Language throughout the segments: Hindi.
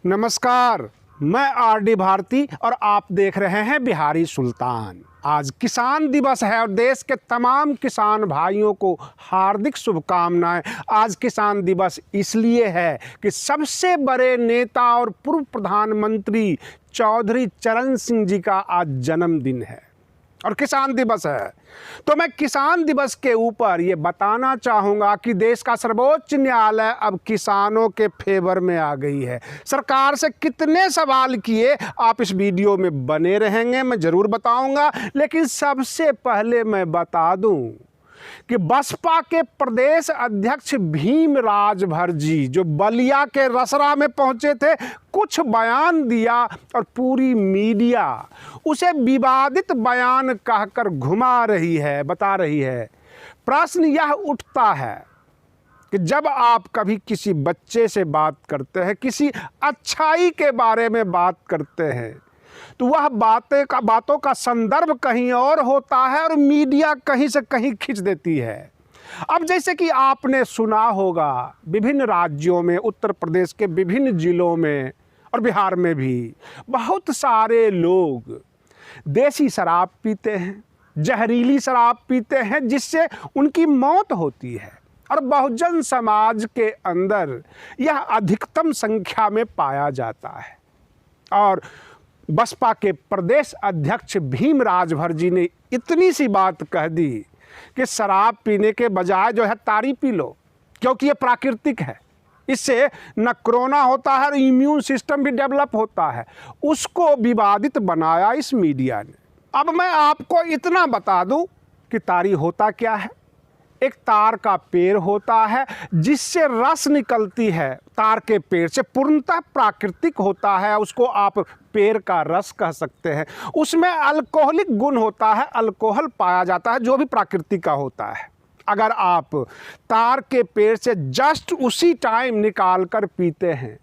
नमस्कार, मैं आरडी भारती और आप देख रहे हैं बिहारी सुल्तान। आज किसान दिवस है और देश के तमाम किसान भाइयों को हार्दिक शुभकामनाएं। आज किसान दिवस इसलिए है कि सबसे बड़े नेता और पूर्व प्रधानमंत्री चौधरी चरण सिंह जी का आज जन्मदिन है और किसान दिवस है। तो मैं किसान दिवस के ऊपर ये बताना चाहूँगा कि देश का सर्वोच्च न्यायालय अब किसानों के फेवर में आ गई है। सरकार से कितने सवाल किए आप इस वीडियो में बने रहेंगे, मैं ज़रूर बताऊँगा। लेकिन सबसे पहले मैं बता दूँ कि बसपा के प्रदेश अध्यक्ष भीम राजभर जी जो बलिया के रसरा में पहुंचे थे, कुछ बयान दिया और पूरी मीडिया उसे विवादित बयान कहकर घुमा रही है, बता रही है। प्रश्न यह उठता है कि जब आप कभी किसी बच्चे से बात करते हैं, किसी अच्छाई के बारे में बात करते हैं, तो वह बातों का संदर्भ कहीं और होता है और मीडिया कहीं से कहीं खींच देती है। अब जैसे कि आपने सुना होगा, विभिन्न राज्यों में, उत्तर प्रदेश के विभिन्न जिलों में और बिहार में भी बहुत सारे लोग देसी शराब पीते हैं, जहरीली शराब पीते हैं, जिससे उनकी मौत होती है। और बहुजन समाज के अंदर यह अधिकतम संख्या में पाया जाता है। और बसपा के प्रदेश अध्यक्ष भीम राजभर जी ने इतनी सी बात कह दी कि शराब पीने के बजाय जो है तारी पी लो, क्योंकि ये प्राकृतिक है, इससे न कोरोना होता है और इम्यून सिस्टम भी डेवलप होता है। उसको विवादित बनाया इस मीडिया ने। अब मैं आपको इतना बता दूं कि तारी होता क्या है। एक तार का पेड़ होता है जिससे रस निकलती है, तार के पेड़ से, पूर्णतः प्राकृतिक होता है, उसको आप पेड़ का रस कह सकते हैं। उसमें अल्कोहलिक गुण होता है, अल्कोहल पाया जाता है जो भी प्राकृतिक का होता है। अगर आप तार के पेड़ से जस्ट उसी टाइम निकाल कर पीते हैं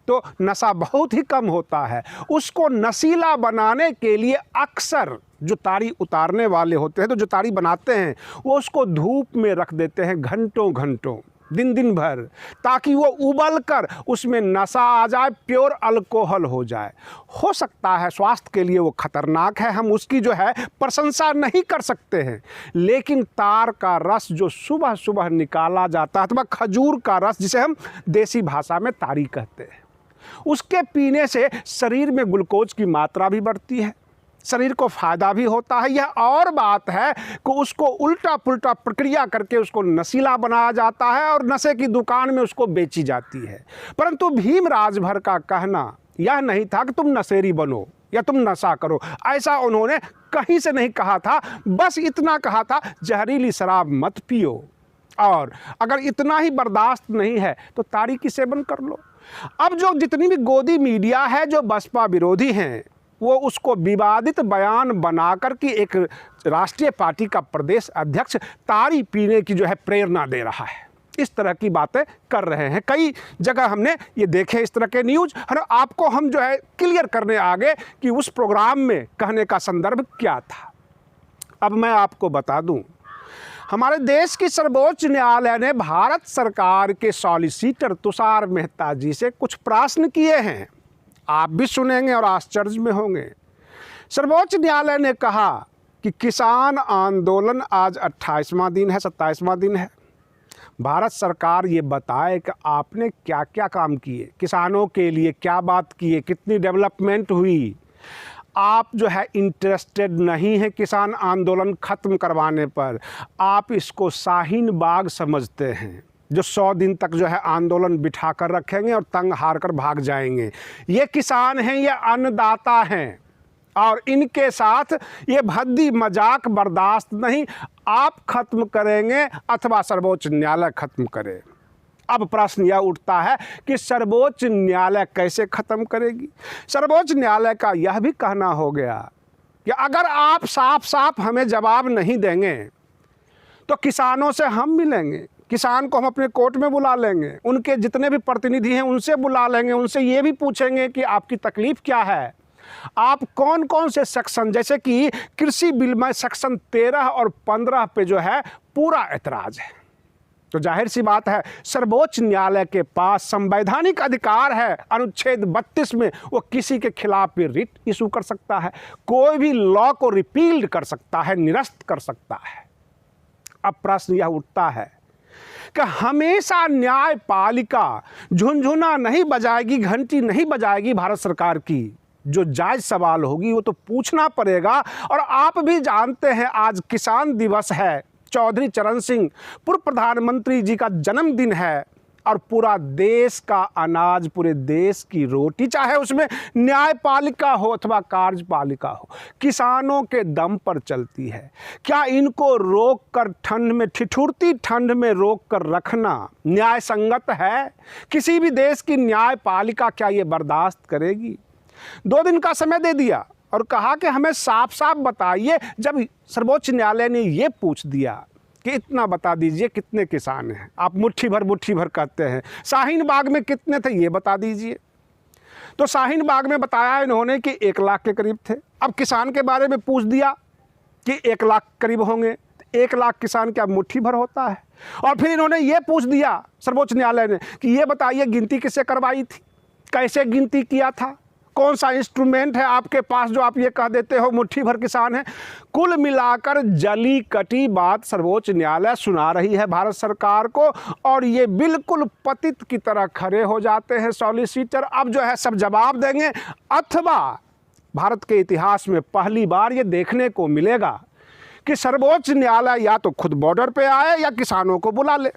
तो नशा बहुत ही कम होता है। उसको नशीला बनाने के लिए अक्सर जो तारी उतारने वाले होते हैं, तो जो तारी बनाते हैं, वो उसको धूप में रख देते हैं घंटों घंटों, दिन भर, ताकि वो उबल कर उसमें नशा आ जाए, प्योर अल्कोहल हो जाए। हो सकता है स्वास्थ्य के लिए वो खतरनाक है, हम उसकी जो है प्रशंसा नहीं कर सकते हैं। लेकिन तार का रस जो सुबह सुबह निकाला जाता है, अथवा खजूर का रस जिसे हम देसी भाषा में तारी कहते हैं, उसके पीने से शरीर में ग्लूकोज की मात्रा भी बढ़ती है, शरीर को फ़ायदा भी होता है। यह और बात है कि उसको उल्टा पुल्टा प्रक्रिया करके उसको नशीला बनाया जाता है और नशे की दुकान में उसको बेची जाती है। परंतु भीम राजभर का कहना यह नहीं था कि तुम नशेरी बनो या तुम नशा करो, ऐसा उन्होंने कहीं से नहीं कहा था। बस इतना कहा था, जहरीली शराब मत पियो, और अगर इतना ही बर्दाश्त नहीं है तो तारी की सेवन कर लो। अब जो जितनी भी गोदी मीडिया है जो बसपा विरोधी हैं, वो उसको विवादित बयान बनाकर कि एक राष्ट्रीय पार्टी का प्रदेश अध्यक्ष तारी पीने की जो है प्रेरणा दे रहा है, इस तरह की बातें कर रहे हैं। कई जगह हमने ये देखे इस तरह के न्यूज़, है ना। आपको हम जो है क्लियर करने आगे कि उस प्रोग्राम में कहने का संदर्भ क्या था। अब मैं आपको बता दूं, हमारे देश की सर्वोच्च न्यायालय ने भारत सरकार के सॉलिसिटर तुषार मेहता जी से कुछ प्रश्न किए हैं। आप भी सुनेंगे और आश्चर्य में होंगे। सर्वोच्च न्यायालय ने कहा कि किसान आंदोलन आज 28वां दिन है, 27वां दिन है। भारत सरकार ये बताए कि आपने क्या क्या काम किए, किसानों के लिए क्या बात किए, कितनी डेवलपमेंट हुई। आप जो है इंटरेस्टेड नहीं है किसान आंदोलन ख़त्म करवाने पर, आप इसको शाहीन बाग समझते हैं, जो 100 दिन तक जो है आंदोलन बिठा कर रखेंगे और तंग हार कर भाग जाएंगे। ये किसान हैं, ये अन्नदाता हैं, और इनके साथ ये भद्दी मजाक बर्दाश्त नहीं। आप ख़त्म करेंगे अथवा सर्वोच्च न्यायालय ख़त्म करे। अब प्रश्न यह उठता है कि सर्वोच्च न्यायालय कैसे ख़त्म करेगी। सर्वोच्च न्यायालय का यह भी कहना हो गया कि अगर आप साफ साफ हमें जवाब नहीं देंगे तो किसानों से हम मिलेंगे, किसान को हम अपने कोर्ट में बुला लेंगे, उनके जितने भी प्रतिनिधि हैं उनसे बुला लेंगे, उनसे ये भी पूछेंगे कि आपकी तकलीफ़ क्या है, आप कौन कौन से सेक्शन, जैसे कि कृषि बिल में सेक्शन 13 और 15 पे जो है पूरा ऐतराज़ है, तो जाहिर सी बात है सर्वोच्च न्यायालय के पास संवैधानिक अधिकार है, अनुच्छेद 32 में वो किसी के खिलाफ भी रिट इशू कर सकता है, कोई भी लॉ को रिपील्ड कर सकता है, निरस्त कर सकता है। अब प्रश्न यह उठता है कि हमेशा न्यायपालिका झुनझुना नहीं बजाएगी, घंटी नहीं बजाएगी भारत सरकार की। जो जायज सवाल होगी वो तो पूछना पड़ेगा। और आप भी जानते हैं आज किसान दिवस है, चौधरी चरण सिंह पूर्व प्रधानमंत्री जी का जन्मदिन है, और पूरा देश का अनाज, पूरे देश की रोटी, चाहे उसमें न्यायपालिका हो अथवा कार्यपालिका हो, किसानों के दम पर चलती है। क्या इनको रोक कर ठंड में, ठिठुरती ठंड में रोक कर रखना न्याय संगत है? किसी भी देश की न्यायपालिका क्या ये बर्दाश्त करेगी? 2 दिन का समय दे दिया और कहा कि हमें साफ साफ बताइए। जब सर्वोच्च न्यायालय ने ये पूछ दिया कि इतना बता दीजिए कितने किसान हैं, आप मुट्ठी भर कहते हैं, शाहीन बाग में कितने थे ये बता दीजिए। तो शाहीन बाग में बताया इन्होंने कि 1 लाख के करीब थे। अब किसान के बारे में पूछ दिया कि 1 लाख करीब होंगे। 1 लाख किसान क्या मुट्ठी भर होता है? और फिर इन्होंने ये पूछ दिया सर्वोच्च न्यायालय ने कि ये बताइए गिनती किससे करवाई थी, कैसे गिनती किया था, कौन सा इंस्ट्रूमेंट है आपके पास जो आप ये कह देते हो मुट्ठी भर किसान है? कुल मिलाकर जली कटी बात सर्वोच्च न्यायालय सुना रही है भारत सरकार को, और ये बिल्कुल पतित की तरह खड़े हो जाते हैं सॉलिसिटर। अब जो है सब जवाब देंगे, अथवा भारत के इतिहास में पहली बार ये देखने को मिलेगा कि सर्वोच्च न्यायालय या तो खुद बॉर्डर पे आए या किसानों को बुला ले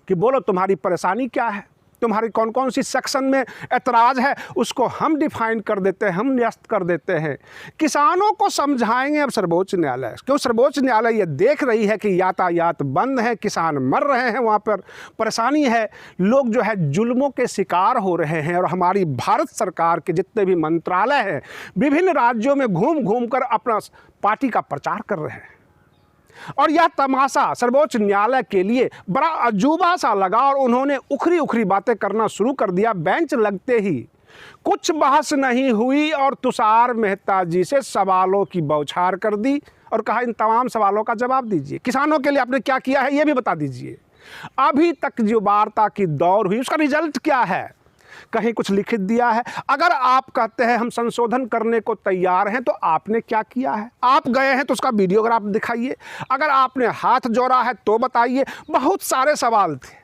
कि बोलो तुम्हारी परेशानी क्या है, तुम्हारी कौन कौन सी सेक्शन में ऐतराज़ है, उसको हम डिफाइन कर देते हैं, हम नियस्त कर देते हैं। किसानों को समझाएंगे अब सर्वोच्च न्यायालय, क्यों सर्वोच्च न्यायालय ये देख रही है कि यातायात बंद है, किसान मर रहे हैं, वहाँ पर परेशानी है, लोग जो है जुल्मों के शिकार हो रहे हैं। और हमारी भारत सरकार के जितने भी मंत्रालय हैं विभिन्न राज्यों में घूम घूम कर अपना पार्टी का प्रचार कर रहे हैं। और यह तमाशा सर्वोच्च न्यायालय के लिए बड़ा अजूबा सा लगा और उन्होंने उखरी उखरी बातें करना शुरू कर दिया। बेंच लगते ही कुछ बहस नहीं हुई और तुषार मेहता जी से सवालों की बौछार कर दी और कहा इन तमाम सवालों का जवाब दीजिए, किसानों के लिए आपने क्या किया है ये भी बता दीजिए, अभी तक जो वार्ता की दौर हुई उसका रिजल्ट क्या है, कहीं कुछ लिखित दिया है? अगर आप कहते हैं हम संशोधन करने को तैयार हैं तो आपने क्या किया है? आप गए हैं तो उसका वीडियोग्राफ दिखाइए, अगर आपने हाथ जोड़ा है तो बताइए। बहुत सारे सवाल थे।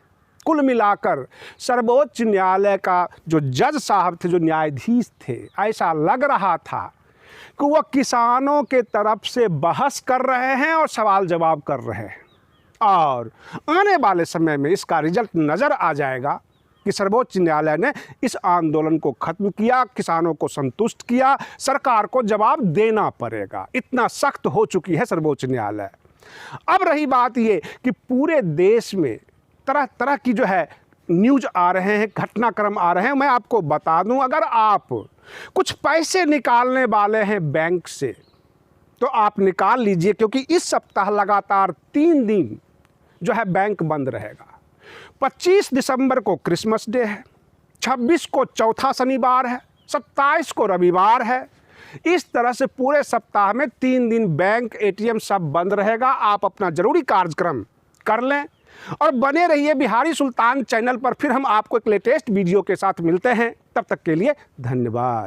कुल मिलाकर सर्वोच्च न्यायालय का जो जज साहब थे, जो न्यायाधीश थे, ऐसा लग रहा था कि वह किसानों के तरफ से बहस कर रहे हैं और सवाल जवाब कर रहे हैं। और आने वाले समय में इसका रिजल्ट नज़र आ जाएगा कि सर्वोच्च न्यायालय ने इस आंदोलन को खत्म किया, किसानों को संतुष्ट किया, सरकार को जवाब देना पड़ेगा, इतना सख्त हो चुकी है सर्वोच्च न्यायालय। अब रही बात ये कि पूरे देश में तरह तरह की जो है न्यूज आ रहे हैं, घटनाक्रम आ रहे हैं। मैं आपको बता दूं, अगर आप कुछ पैसे निकालने वाले हैं बैंक से तो आप निकाल लीजिए, क्योंकि इस सप्ताह लगातार 3 दिन जो है बैंक बंद रहेगा। 25 दिसंबर को क्रिसमस डे है, 26 को चौथा शनिवार है, 27 को रविवार है। इस तरह से पूरे सप्ताह में 3 दिन बैंक, एटीएम सब बंद रहेगा। आप अपना जरूरी कार्यक्रम कर लें और बने रहिए बिहारी सुल्तान चैनल पर। फिर हम आपको एक लेटेस्ट वीडियो के साथ मिलते हैं, तब तक के लिए धन्यवाद।